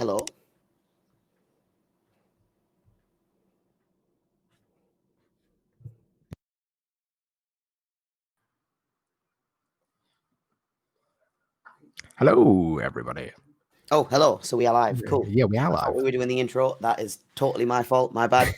Hello. Hello, everybody. Oh, hello. So we are live. Cool. Yeah, we are I thought live. we were doing the intro. That is totally my fault. My bad.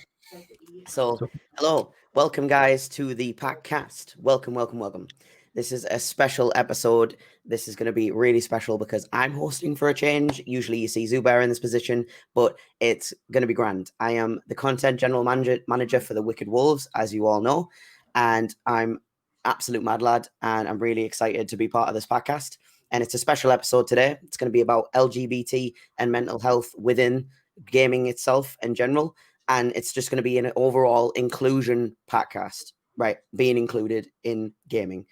So, hello. Welcome, guys, to the Packcast. Welcome. This is a special episode. This is going to be really special because I'm hosting for a change. Usually you see Zubair in this position, but it's going to be grand. I am the content general manager for the Wicked Wolves, as you all know, and I'm absolute mad lad, and I'm really excited to be part of this podcast. And it's a special episode today. It's going to be about LGBT and mental health within gaming itself in general. And it's just going to be an overall inclusion podcast, right? Being included in gaming.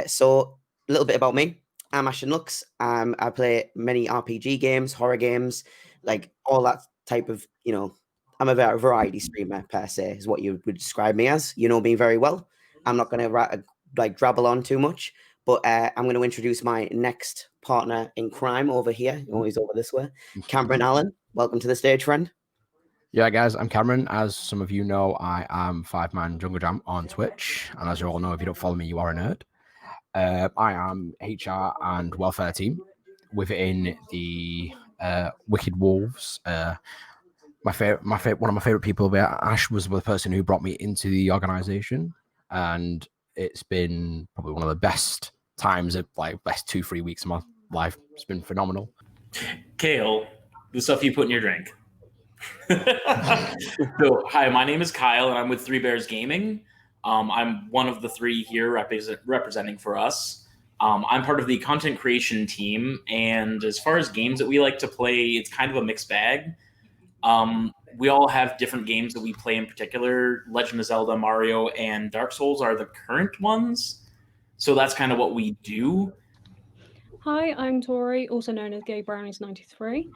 So a little bit about me. I'm Ashton Lux. I play many RPG games, horror games, like all that type of, I'm a variety streamer per se, is what you would describe me as. You know me very well. I'm not going to drabble on too much, but I'm going to introduce my next partner in crime over here. He's over this way. Cameron Allen, welcome to the stage, friend. Yeah, guys, I'm Cameron. As some of you know, I am 5Man Jungle Jam on Twitch. And as you all know, if you don't follow me, you are a nerd. I am HR and welfare team within the Wicked Wolves. One of my favorite people there, Ash, was the person who brought me into the organization. And it's been probably one of the best times of best 2-3 weeks of my life. It's been phenomenal. Kale, the stuff you put in your drink. So, hi, my name is Kyle, and I'm with Three Bears Gaming. I'm one of the three here representing for us. I'm part of the content creation team, and as far as games that we like to play, it's kind of a mixed bag. We all have different games that we play in particular. Legend of Zelda, Mario, and Dark Souls are the current ones. So that's kind of what we do. Hi, I'm Tori, also known as Gay Brownies 93.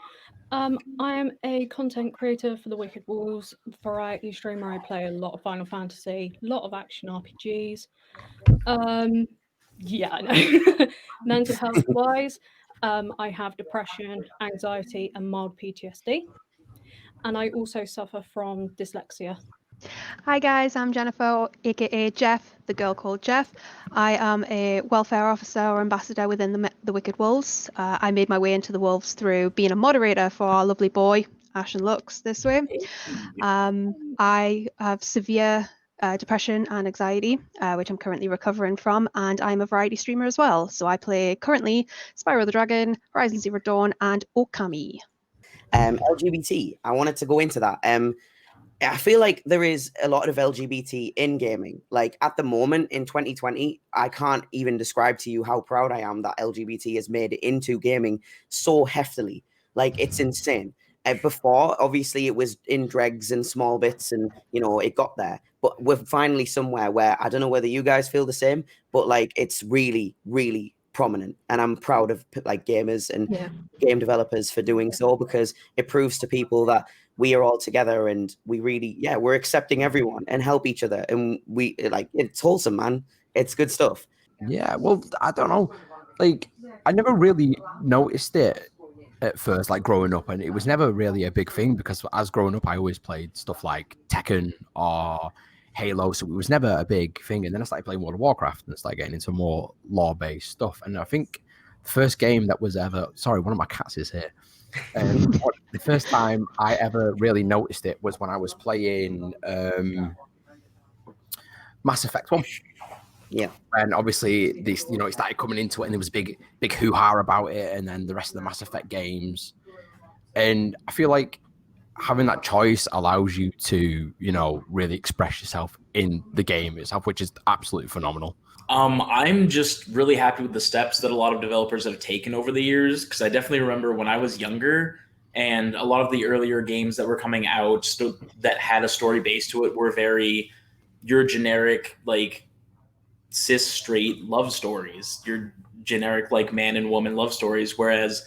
I am a content creator for the Wicked Wolves variety streamer. I play a lot of Final Fantasy, a lot of action RPGs. Yeah, I know. Mental health wise, I have depression, anxiety, and mild PTSD. And I also suffer from dyslexia. Hi guys, I'm Jennifer, aka Jeff, the girl called Jeff. I am a welfare officer or ambassador within the Wicked Wolves. I made my way into the Wolves through being a moderator for our lovely boy, Ashton Lux, this way. I have severe depression and anxiety, which I'm currently recovering from, and I'm a variety streamer as well. So I play currently Spyro the Dragon, Horizon Zero Dawn, and Okami. LGBT, I wanted to go into that. I feel like there is a lot of LGBT in gaming. Like at the moment in 2020, I can't even describe to you how proud I am that LGBT has made it into gaming so heftily. Like it's insane. Before, obviously, it was in dregs and small bits, and it got there. But we're finally somewhere where I don't know whether you guys feel the same, but like it's really, really prominent, and I'm proud of like gamers and game developers for doing so, because it proves to people that we are all together and we really, we're accepting everyone and help each other, and we it's wholesome, man. It's good stuff. Yeah, well, I don't know. Like, I never really noticed it at first, like growing up, and it was never really a big thing because as growing up, I always played stuff like Tekken or Halo, so it was never a big thing. And then I started playing World of Warcraft and started getting into more lore-based stuff. And I think the first game that was ever, sorry, one of my cats is here. The first time I ever really noticed it was when I was playing Mass Effect 1. Yeah. And obviously this, it started coming into it, and there was a big hoo-ha about it, and then the rest of the Mass Effect games. And I feel like having that choice allows you to, really express yourself in the game itself, which is absolutely phenomenal. I'm just really happy with the steps that a lot of developers have taken over the years, because I definitely remember when I was younger, and a lot of the earlier games that were coming out that had a story base to it were very your generic, like, cis straight love stories, your generic like man and woman love stories, whereas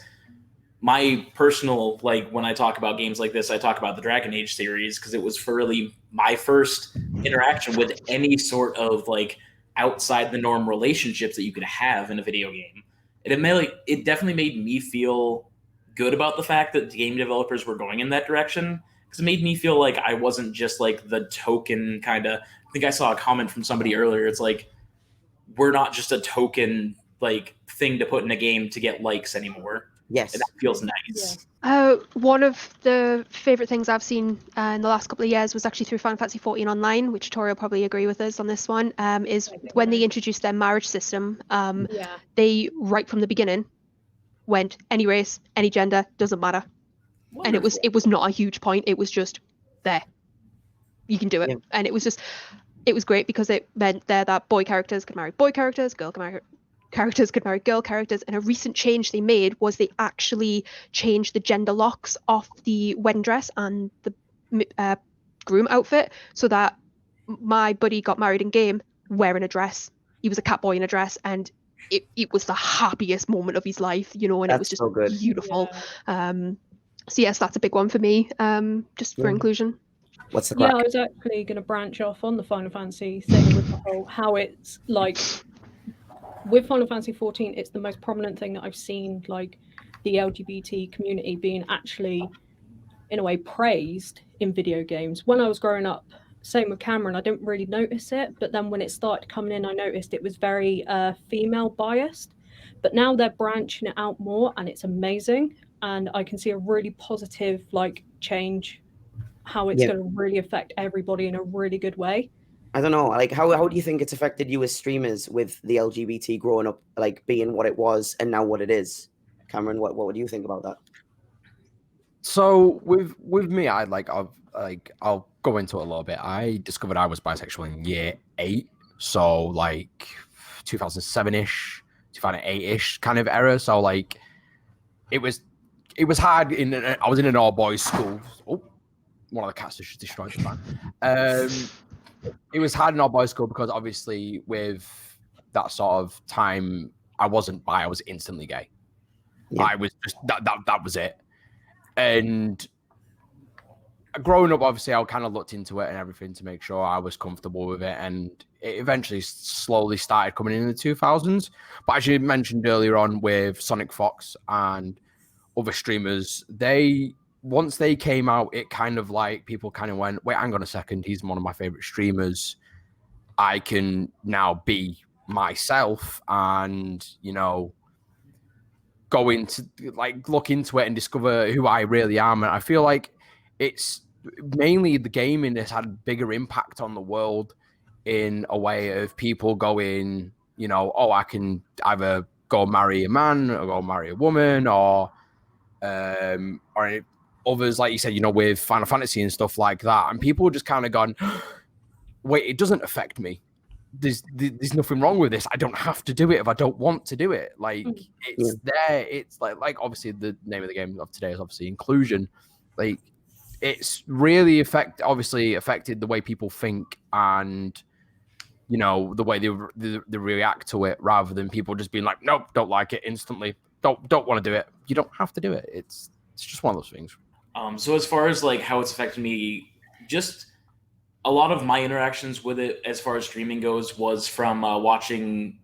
my personal, like, when I talk about games like this, I talk about the Dragon Age series, because it was really my first interaction with any sort of like outside the norm relationships that you could have in a video game. It definitely made me feel good about the fact that game developers were going in that direction, because it made me feel like I wasn't just like the token kind of. I think I saw a comment from somebody earlier. It's like, we're not just a token like thing to put in a game to get likes anymore. Yes. And that feels nice. One of the favorite things I've seen in the last couple of years was actually through Final Fantasy 14 Online, which Tori will probably agree with us on this one, is when they introduced their marriage system. They, right from the beginning, went any race, any gender, doesn't matter. Wonderful. And it was not a huge point. It was just there. You can do it. Yeah. And it was great because it meant there that boy characters could marry boy characters, girl characters could marry girl characters. And a recent change they made was they actually changed the gender locks off the wedding dress and the groom outfit, so that my buddy got married in game wearing a dress. He was a cat boy in a dress, and it was the happiest moment of his life, and That's it was just so good. beautiful. So yes, that's a big one for me, just for inclusion. What's the crack? Yeah, I was actually going to branch off on the Final Fantasy thing with the whole how it's like with Final Fantasy 14. It's the most prominent thing that I've seen, like the LGBT community being actually, in a way, praised in video games. When I was growing up, same with Cameron, I didn't really notice it, but then when it started coming in, I noticed it was very female biased. But now they're branching it out more, and it's amazing. And I can see a really positive like change, how it's going to really affect everybody in a really good way. I don't know, like how do you think it's affected you as streamers with the LGBT growing up, like being what it was and now what it is? Cameron, what would you think about that? So with me, I'll go into it a little bit. I discovered I was bisexual in year 8, so like 2007-ish, 2008-ish kind of era. So like it was hard. I was in an all boys school. Oh, one of the cats just destroyed the fan. It was hard in all boys school because obviously with that sort of time, I wasn't bi. I was instantly gay. Yeah. I was just that was it. And growing up, obviously, I kind of looked into it and everything to make sure I was comfortable with it. And it eventually slowly started coming in the 2000s. But as you mentioned earlier on with Sonic Fox and other streamers, once they came out, it kind of like people kind of went, wait, hang on a second. He's one of my favorite streamers. I can now be myself and, go into like look into it and discover who I really am. And I feel like it's mainly the gaming has had a bigger impact on the world in a way of people going, I can either go marry a man or go marry a woman or others, like you said, with Final Fantasy and stuff like that. And people just kind of gone, wait, it doesn't affect me. There's nothing wrong with this. I don't have to do it if I don't want to do it. Like it's there. It's like obviously the name of the game of today is obviously inclusion. Like it's really affected the way people think and the way they react to it, rather than people just being like, nope, don't like it instantly. Don't want to do it. You don't have to do it. It's just one of those things. So as far as like how it's affected me, just a lot of my interactions with it as far as streaming goes was from watching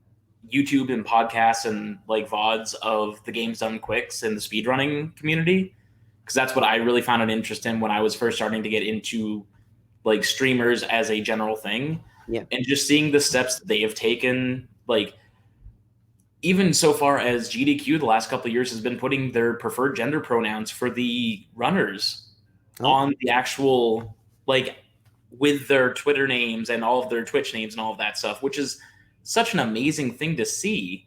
YouTube and podcasts and like VODs of the Games Done Quicks and the speedrunning community, because that's what I really found an interest in when I was first starting to get into like streamers as a general thing. Yeah. And just seeing the steps that they have taken, like even so far as GDQ the last couple of years has been putting their preferred gender pronouns for the runners on the actual, like with their Twitter names and all of their Twitch names and all of that stuff, which is such an amazing thing to see.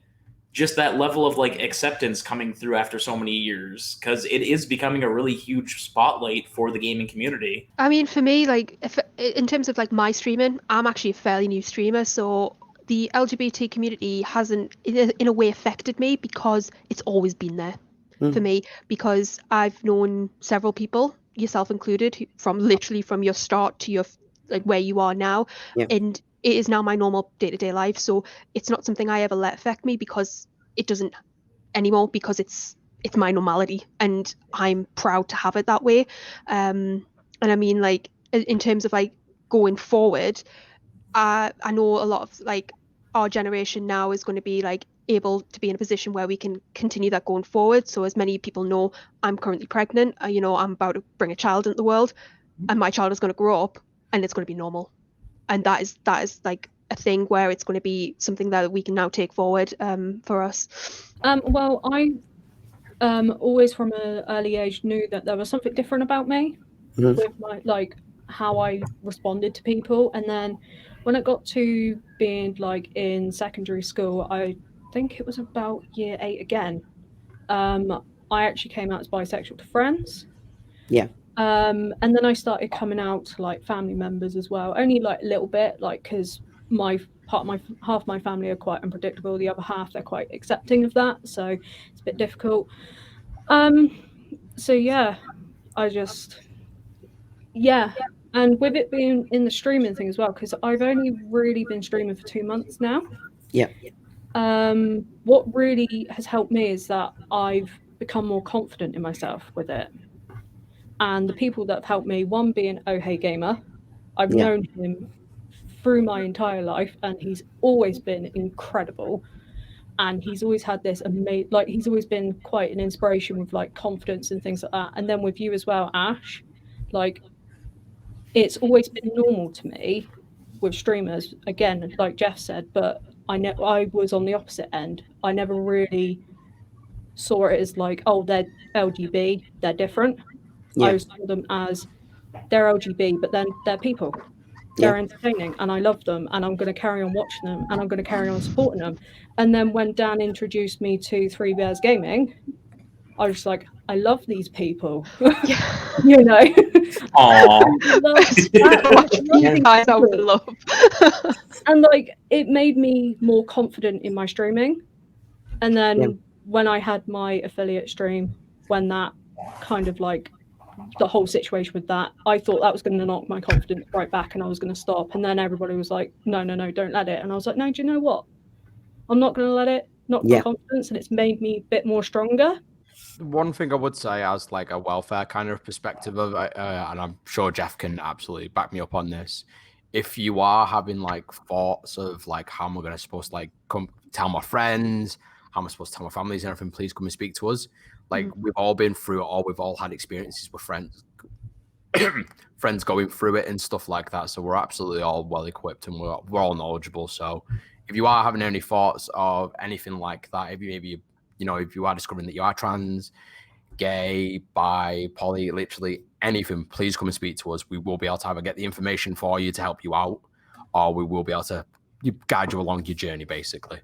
Just that level of like acceptance coming through after so many years, because it is becoming a really huge spotlight for the gaming community. I mean, for me, like in terms of like my streaming, I'm actually a fairly new streamer, so the LGBT community hasn't in a way affected me because it's always been there for me, because I've known several people, yourself included, from your start to your like where you are now, and it is now my normal day-to-day life. So it's not something I ever let affect me, because it doesn't anymore, because it's my normality and I'm proud to have it that way. And I mean, like in terms of like going forward, I know a lot of like our generation now is going to be like able to be in a position where we can continue that going forward. So as many people know, I'm currently pregnant. I'm about to bring a child into the world, and my child is going to grow up, and it's going to be normal. And that is like a thing where it's going to be something that we can now take forward for us. Well, I always from an early age knew that there was something different about me with my like how I responded to people. And then when it got to being like in secondary school, I think it was about year 8 again, I actually came out as bisexual to friends. Yeah. And then I started coming out to like family members as well, only like a little bit, like because half my family are quite unpredictable, the other half they're quite accepting of that, so it's a bit difficult. So yeah, and with it being in the streaming thing as well, because I've only really been streaming for 2 months now. Yeah. What really has helped me is that I've become more confident in myself with it. And the people that have helped me, one being Oh Hey Gamer, I've known him through my entire life, and he's always been incredible. And he's always had this amazing, like he's always been quite an inspiration with like confidence and things like that. And then with you as well, Ash, like it's always been normal to me with streamers, again, like Jeff said, but I was on the opposite end. I never really saw it as like, oh, they're LGB, they're different. Yeah. I saw them as they're LGB, but then they're people. They're entertaining, and I love them, and I'm going to carry on watching them, and I'm going to carry on supporting them. And then when Dan introduced me to Three Bears Gaming, I was like, I love these people. You know. Guys out for love. And like it made me more confident in my streaming. And then when I had my affiliate stream, when that kind of like the whole situation with that, I thought that was going to knock my confidence right back and I was going to stop. And then everybody was like, no, don't let it. And I was like, no, do you know what? I'm not going to let it knock my confidence, and it's made me a bit more stronger. One thing I would say as like a welfare kind of perspective of it, and I'm sure Jeff can absolutely back me up on this. If you are having like thoughts of like how am I going to supposed to like come tell my friends, how am I supposed to tell my families and everything, please come and speak to us. Like we've all been through it, or we've all had experiences with friends going through it and stuff like that. So we're absolutely all well equipped and we're all knowledgeable. So if you are having any thoughts of anything like that, if you are discovering that you are trans, gay, bi, poly, literally anything, please come and speak to us. We will be able to either get the information for you to help you out, or we will be able to guide you along your journey, basically.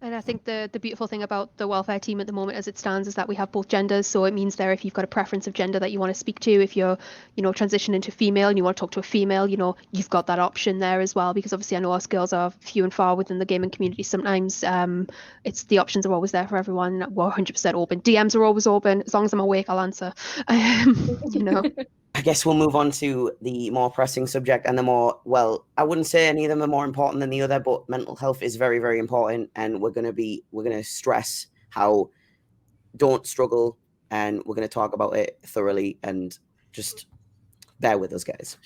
And I think the beautiful thing about the welfare team at the moment as it stands is that we have both genders. So it means there, if you've got a preference of gender that you want to speak to, if you're, transitioning to female and you want to talk to a female, you've got that option there as well. Because obviously I know us girls are few and far within the gaming community sometimes. It's the options are always there for everyone. We're 100% open. DMs are always open. As long as I'm awake, I'll answer. I guess we'll move on to the more pressing subject and I wouldn't say any of them are more important than the other, but mental health is very, very important. And we're going to stress how don't struggle, and we're going to talk about it thoroughly, and just bear with us, guys.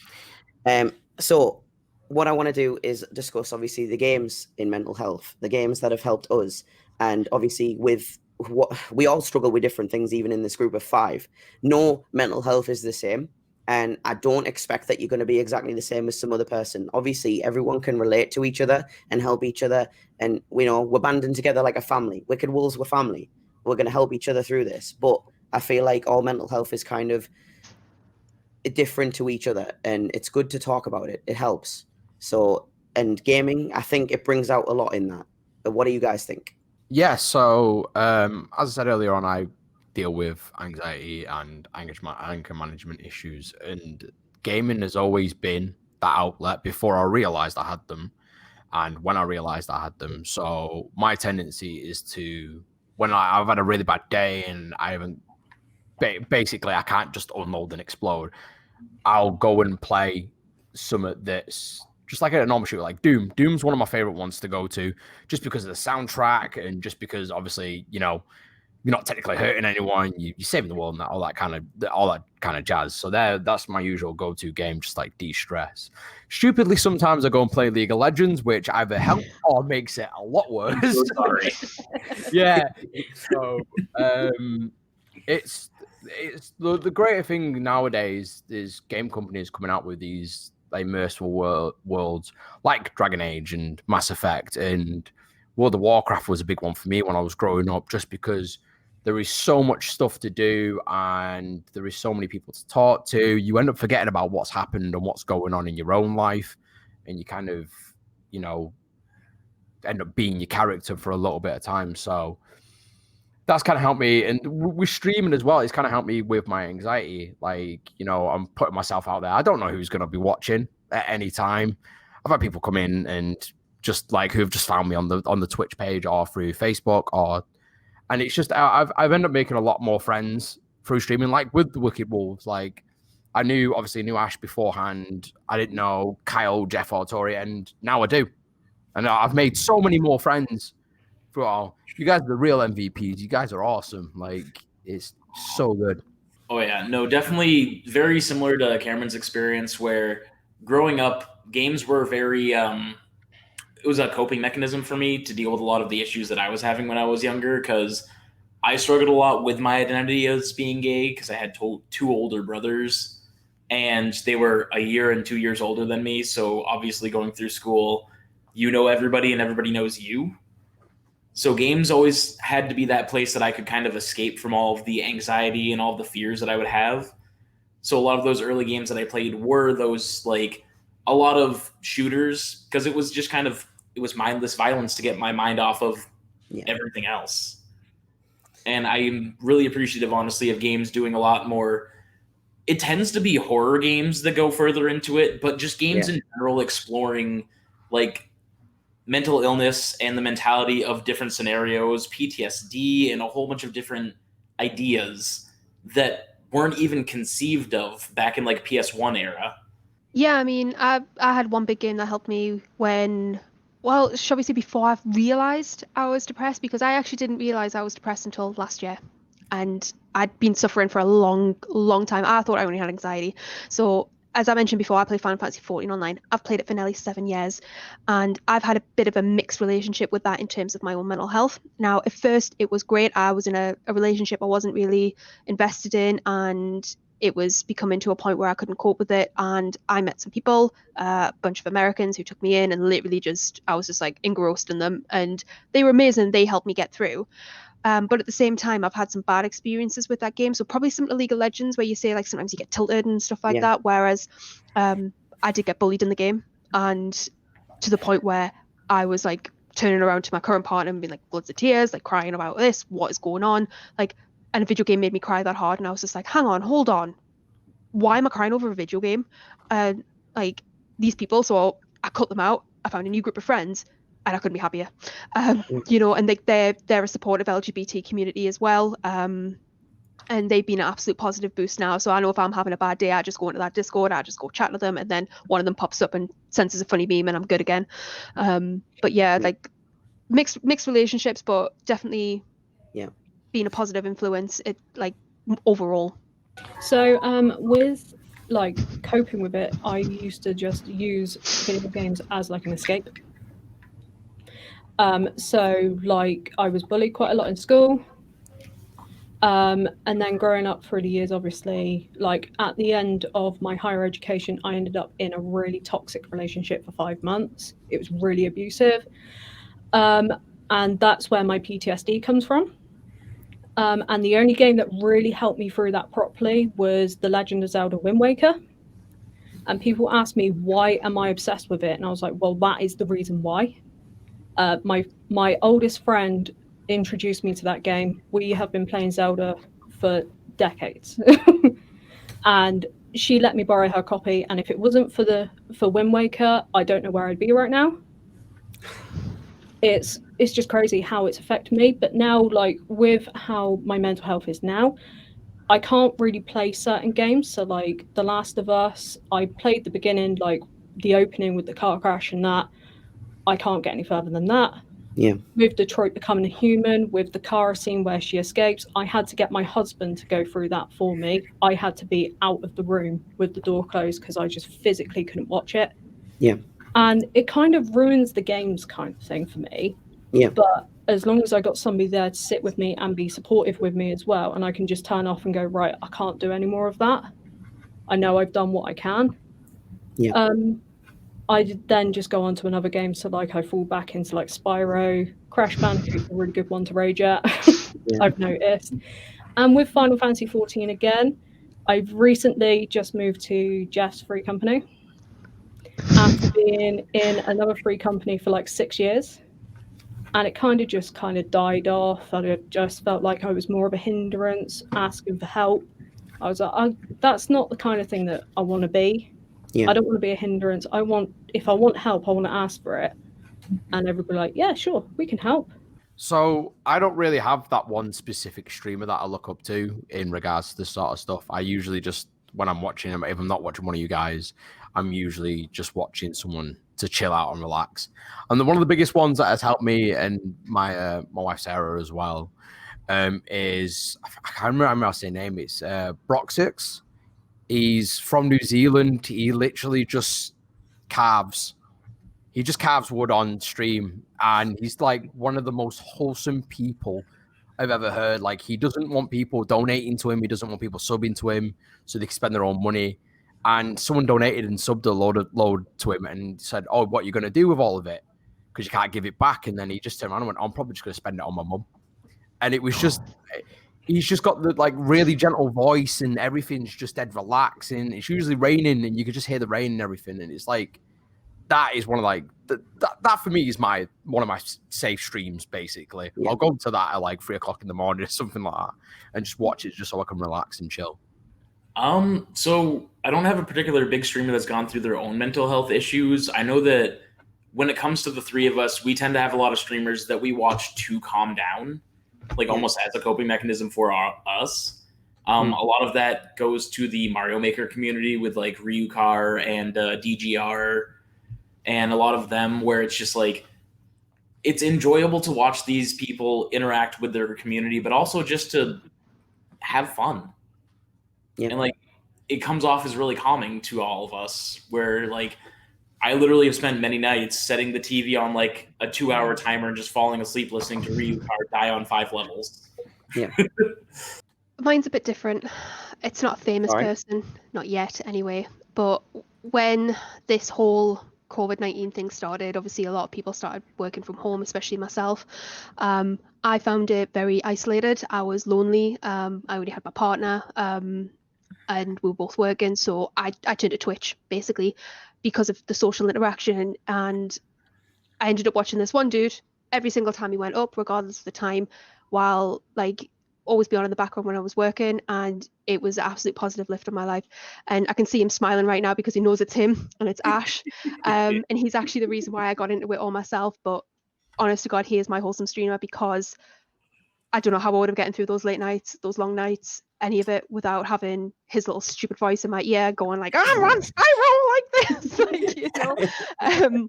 So what I want to do is discuss obviously the games in mental health, the games that have helped us. And obviously with what we all struggle with different things, even in this group of 5. No mental health is the same. And I don't expect that you're going to be exactly the same as some other person. Obviously, everyone can relate to each other and help each other. And, we're banding together like a family. Wicked Wolves, we're family. We're going to help each other through this. But I feel like all mental health is kind of different to each other. And it's good to talk about it. It helps. So, and gaming, I think it brings out a lot in that. But what do you guys think? Yeah, so as I said earlier on, I deal with anxiety and anger management issues, and gaming has always been that outlet before I realized I had them, and when I realized I had them. So my tendency is to, when I've had a really bad day and I haven't, basically I can't just unload and explode, I'll go and play some that's just like a normal shooter, like Doom. Doom's one of my favorite ones to go to, just because of the soundtrack and just because, obviously, you're not technically hurting anyone. You're saving the world and all that kind of jazz. So that's my usual go-to game, just like de-stress. Stupidly, sometimes I go and play League of Legends, which either helps or makes it a lot worse. I'm so sorry. Yeah. So it's the greater thing nowadays is game companies coming out with these immersive worlds like Dragon Age and Mass Effect, and World of Warcraft was a big one for me when I was growing up, just because there is so much stuff to do and there is so many people to talk to. You end up forgetting about what's happened and what's going on in your own life, and you kind of, end up being your character for a little bit of time. So that's kind of helped me. And with streaming as well, it's kind of helped me with my anxiety. Like, I'm putting myself out there. I don't know who's going to be watching at any time. I've had people come in and just who've just found me on the Twitch page or through Facebook, and it's just I've ended up making a lot more friends through streaming. Like with the Wicked Wolves, like I knew Ash beforehand. I didn't know Kyle, Jeff, or Tori, and now I do. And I've made so many more friends through all. You guys are the real MVPs. You guys are awesome. Like, it's so good. Oh yeah, no, definitely very similar to Cameron's experience, where growing up, games were very it was a coping mechanism for me to deal with a lot of the issues that I was having when I was younger, because I struggled a lot with my identity as being gay, because I had two older brothers and they were a year and 2 years older than me. So obviously going through school, everybody and everybody knows you. So games always had to be that place that I could kind of escape from all of the anxiety and all of the fears that I would have. So a lot of those early games that I played were those a lot of shooters, because it was just it was mindless violence to get my mind off of everything else. And I'm really appreciative, honestly, of games doing a lot more. It tends to be horror games that go further into it, but just games in general exploring mental illness and the mentality of different scenarios, PTSD, and a whole bunch of different ideas that weren't even conceived of back in PS1 era. Yeah, I mean, I had one big game that helped me shall we say before I realized I was depressed, because I actually didn't realize I was depressed until last year. And I'd been suffering for a long, long time. I thought I only had anxiety. So as I mentioned before, I play Final Fantasy 14 online. I've played it for nearly 7 years, and I've had a bit of a mixed relationship with that in terms of my own mental health. Now, at first, it was great. I was in a relationship I wasn't really invested in, and it was becoming to a point where I couldn't cope with it. And I met some people, a bunch of Americans who took me in, and literally I was just engrossed in them, and they were amazing. They helped me get through. But at the same time, I've had some bad experiences with that game. So probably some of the League of Legends, where you say sometimes you get tilted and stuff like that. Whereas I did get bullied in the game, and to the point where I was turning around to my current partner and being bloods of tears, crying about this, what is going on? And a video game made me cry that hard, and I was just hang on, hold on. Why am I crying over a video game? These people, so I cut them out. I found a new group of friends, and I couldn't be happier. And they're a supportive LGBT community as well. And they've been an absolute positive boost now. So I know if I'm having a bad day, I just go into that Discord, I just go chat to them, and then one of them pops up and sends a funny meme, and I'm good again. But yeah, mixed relationships, but definitely being a positive influence, overall. So with coping with it, I used to just use video games as an escape. So I was bullied quite a lot in school. And then growing up through the years, obviously, at the end of my higher education, I ended up in a really toxic relationship for 5 months. It was really abusive. And that's where my PTSD comes from. And the only game that really helped me through that properly was The Legend of Zelda Wind Waker. And people ask me, why am I obsessed with it? And I was like, well, that is the reason why. My oldest friend introduced me to that game. We have been playing Zelda for decades. And she let me borrow her copy. And if it wasn't for Wind Waker, I don't know where I'd be right now. It's just crazy how it's affected me. But now, with how my mental health is now, I can't really play certain games. So The Last of Us, I played the beginning, the opening with the car crash and that. I can't get any further than that. Yeah. With Detroit becoming a human, with the car scene where she escapes, I had to get my husband to go through that for me. I had to be out of the room with the door closed because I just physically couldn't watch it. Yeah. And it kind of ruins the games kind of thing for me. Yeah. But as long as I got somebody there to sit with me and be supportive with me as well, and I can just turn off and go, right, I can't do any more of that. I know I've done what I can. Yeah. I then just go on to another game. So like I fall back into like Spyro, Crash Bandicoot's a really good one to rage at. Yeah. I've noticed. And with Final Fantasy 14 again, I've recently just moved to Jeff's free company after being in another free company for like 6 years. And it kind of died off. I just felt like I was more of a hindrance, asking for help. I was like, that's not the kind of thing that I want to be. Yeah. I don't want to be a hindrance. If I want help, I want to ask for it. And everybody like, yeah, sure, we can help. So I don't really have that one specific streamer that I look up to in regards to this sort of stuff. I usually just, when I'm watching them, if I'm not watching one of you guys, I'm usually just watching someone to chill out and relax. And one of the biggest ones that has helped me and my wife Sarah as well is, I can't remember how to say his name. It's Broxix. He's from New Zealand. He literally just carves. He just carves wood on stream, and he's like one of the most wholesome people I've ever heard. Like, he doesn't want people donating to him. He doesn't want people subbing to him so they can spend their own money. And someone donated and subbed a load to him and said, "Oh, what are you going to do with all of it? Because you can't give it back." And then he just turned around and went, "I'm probably just going to spend it on my mum." And it was just, he's just got the like really gentle voice and everything's just dead relaxing. It's usually raining and you can just hear the rain and everything. And it's like, that is one of like that for me is one of my safe streams. Basically, I'll go to that at like 3 o'clock in the morning or something like that, and just watch it just so I can relax and chill. So I don't have a particular big streamer that's gone through their own mental health issues. I know that when it comes to the three of us, we tend to have a lot of streamers that we watch to calm down, like almost as a coping mechanism for us. A lot of that goes to the Mario Maker community with like Ryukar and DGR. And a lot of them where it's just like, it's enjoyable to watch these people interact with their community, but also just to have fun. Yeah. And like, it comes off as really calming to all of us, where like, I literally have spent many nights setting the TV on like a 2-hour timer and just falling asleep listening to Ryukar die on 5 levels. Yeah. Mine's a bit different. It's not a famous person, not yet anyway, but when this whole COVID-19 thing started, obviously a lot of people started working from home, especially myself. I found it very isolated. I was lonely. I already had my partner, and we were both working, so I turned to Twitch basically because of the social interaction. And I ended up watching this one dude every single time he went up, regardless of the time, while like always be on in the background when I was working, and it was an absolute positive lift in my life. And I can see him smiling right now because he knows it's him and it's Ash. And he's actually the reason why I got into it all myself. But honest to God, he is my wholesome streamer, because I don't know how I would have gotten through those late nights, those long nights, any of it, without having his little stupid voice in my ear going like, "I'm on Spyro," like this, like, you know.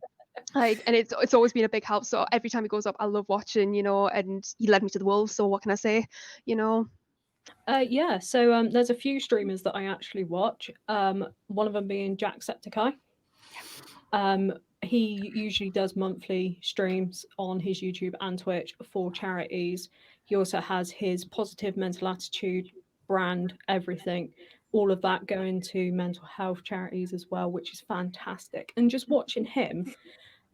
Like, and it's always been a big help. So every time he goes up, I love watching, you know. And he led me to the wolves, so what can I say, you know? So there's a few streamers that I actually watch. One of them being Jacksepticeye. He usually does monthly streams on his YouTube and Twitch for charities. He also has his positive mental attitude brand, everything, all of that going to mental health charities as well, which is fantastic. And just watching him,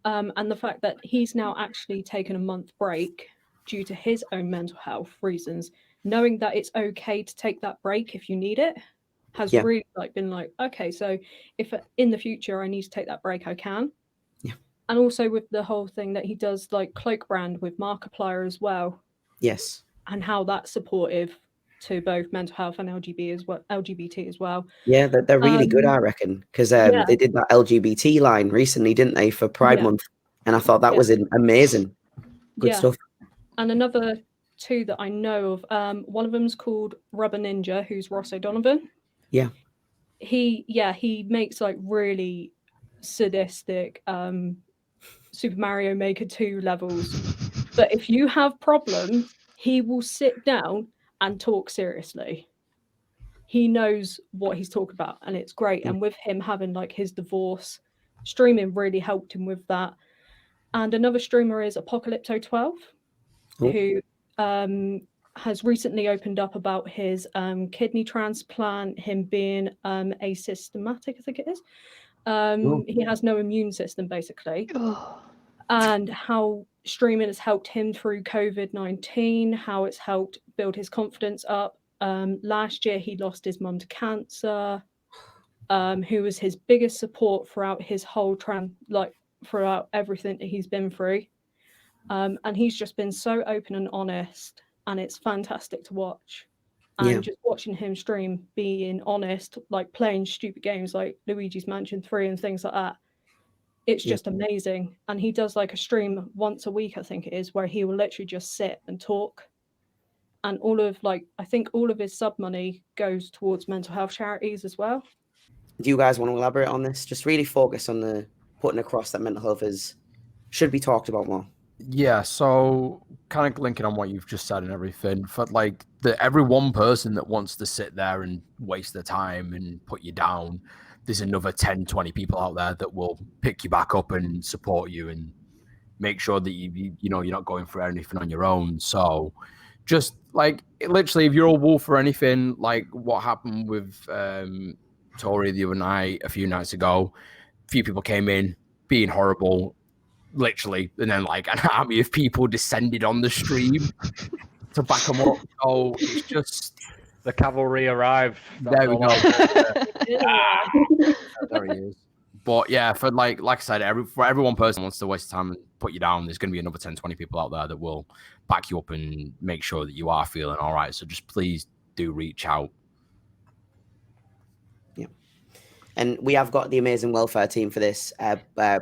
and the fact that he's now actually taken a month break due to his own mental health reasons, knowing that it's okay to take that break if you need it, has really like been like, okay, so if in the future I need to take that break, I can. Yeah. And also with the whole thing that he does like Cloak Brand with Markiplier as well. Yes. And how that's supportive to both mental health and LGBT as well. Yeah, they're really good, I reckon, because they did that LGBT line recently, didn't they, for Pride Month? And I thought that was amazing. Good stuff. And another two that I know of, one of them's called Rubber Ninja, who's Ross O'Donovan. Yeah. He makes like really sadistic Super Mario Maker 2 levels. But if you have problems, he will sit down and talk seriously. He knows what he's talking about, and it's great. And with him having like his divorce, streaming really helped him with that. And another streamer is Apocalypto12, who has recently opened up about his kidney transplant, him being asymptomatic, I think it is. He has no immune system, basically. And how streaming has helped him through COVID-19, how it's helped build his confidence up. Last year, he lost his mum to cancer, who was his biggest support throughout his whole throughout everything that he's been through. And he's just been so open and honest, and it's fantastic to watch. And just watching him stream, being honest, like playing stupid games like Luigi's Mansion 3 and things like that, it's just amazing. And he does like a stream once a week, I think it is, where he will literally just sit and talk. And I think all of his sub money goes towards mental health charities as well. Do you guys want to elaborate on this? Just really focus on the putting across that mental health should be talked about more. Yeah, so kind of linking on what you've just said and everything, for like every one person that wants to sit there and waste their time and put you down, there's another 10, 20 people out there that will pick you back up and support you and make sure that you know you're not going through anything on your own. So just like literally, if you're a wolf or anything, like what happened with Tori the other night, a few nights ago, a few people came in being horrible, literally, and then like an army of people descended on the stream to back them up. So it's just the cavalry arrived. There we go. There he is. But yeah, for like I said, for every one person who wants to waste time and put you down, there's going to be another 10, 20 people out there that will back you up and make sure that you are feeling all right. So just please do reach out. Yeah. And we have got the amazing welfare team for this.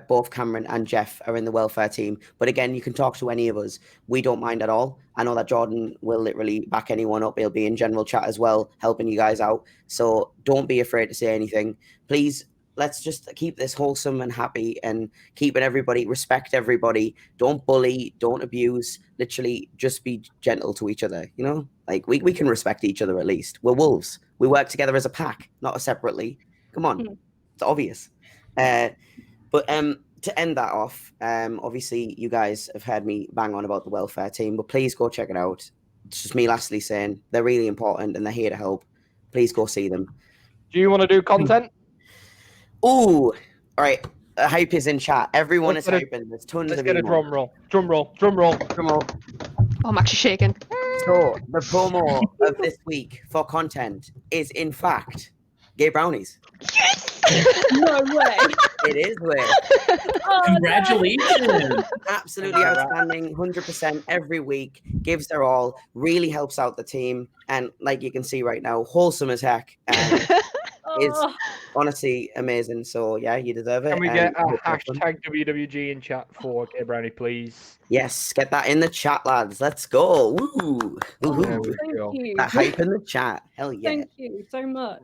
Both Cameron and Jeff are in the welfare team. But again, you can talk to any of us. We don't mind at all. I know that Jordan will literally back anyone up. He'll be in general chat as well, helping you guys out. So don't be afraid to say anything. Please, let's just keep this wholesome and happy and keeping everybody, respect everybody. Don't bully, don't abuse. Literally just be gentle to each other, you know? Like we can respect each other at least. We're wolves. We work together as a pack, not separately. Come on, it's obvious. But to end that off, obviously you guys have heard me bang on about the welfare team, but please go check it out. It's just me lastly saying they're really important and they're here to help. Please go see them. Do you want to do content? Ooh, all right. Hype is in chat. Everyone is hyping. There's tons of Let's get a drum roll. Drum roll. Drum roll. Drum roll. Oh, I'm actually shaking. So the promo of this week for content is in fact gay brownies. Yes! No way. It is way. Congratulations. Absolutely outstanding. 100% every week. Gives their all. Really helps out the team. And like you can see right now, wholesome as heck. Is honestly amazing. So yeah, you deserve it. Can we get a hashtag WWG in chat for Gay Brownie, please? Yes, get that in the chat, lads. Let's go. Woo. Thank you. That hype in the chat. Hell yeah. Thank you so much.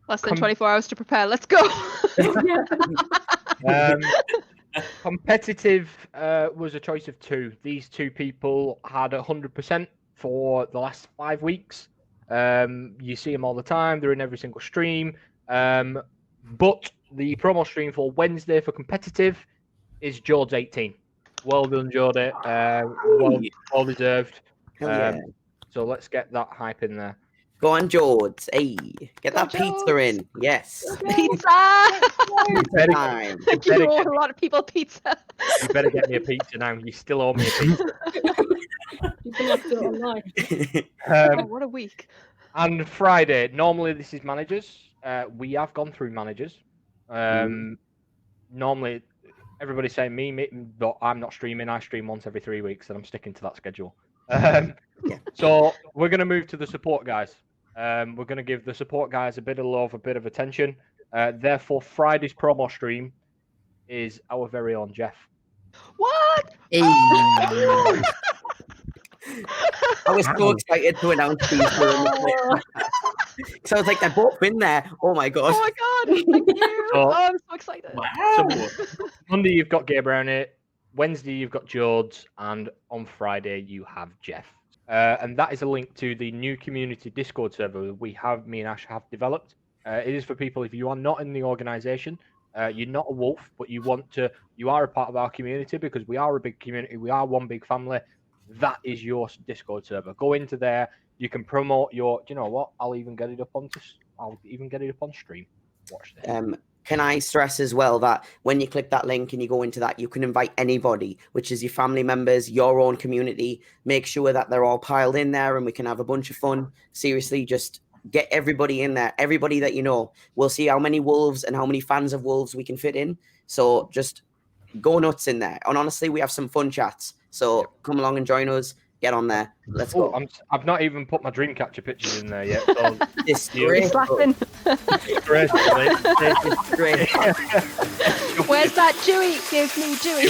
Less than 24 hours to prepare. Let's go. Competitive was a choice of two. These two people had 100% for the last 5 weeks. You see them all the time. They're in every single stream. But the promo stream for Wednesday for competitive is George 18. Well done, Jordy. Well deserved. So let's get that hype in there. Go on, George. Hey, get that pizza in. Yes. Pizza! Time. You owe a lot of people pizza. You better get me a pizza now. You still owe me a pizza. You can have to online. Oh, what a week. And Friday, normally this is managers. We have gone through managers. Normally, everybody's saying me, but I'm not streaming. I stream once every 3 weeks, and I'm sticking to that schedule. So we're going to move to the support guys. We're going to give the support guys a bit of love, a bit of attention. Therefore, Friday's promo stream is our very own Jeff. What? Hey. I was so excited to announce these. So I was like, they've both been there. Oh my god. Oh my god. Thank you. I'm so excited. Wow. So, Monday, you've got Gay Brownie. Wednesday you've got George, and on Friday you have Jeff. And that is a link to the new community Discord server me and Ash have developed. It is for people if you are not in the organization, you're not a wolf, but you are a part of our community because we are a big community. We are one big family. That is your Discord server. Go into there. You can promote your. Do you know what? I'll even get it up on stream. Watch this. Can I stress as well that when you click that link and you go into that, you can invite anybody, which is your family members, your own community. Make sure that they're all piled in there and we can have a bunch of fun. Seriously, just get everybody in there, everybody that you know. We'll see how many wolves and how many fans of wolves we can fit in. So just go nuts in there. And honestly, we have some fun chats. So come along and join us. Get on there. Let's go. I've not even put my Dreamcatcher pictures in there yet. So Slapping. Great. Where's that Dewey? Give me Dewey.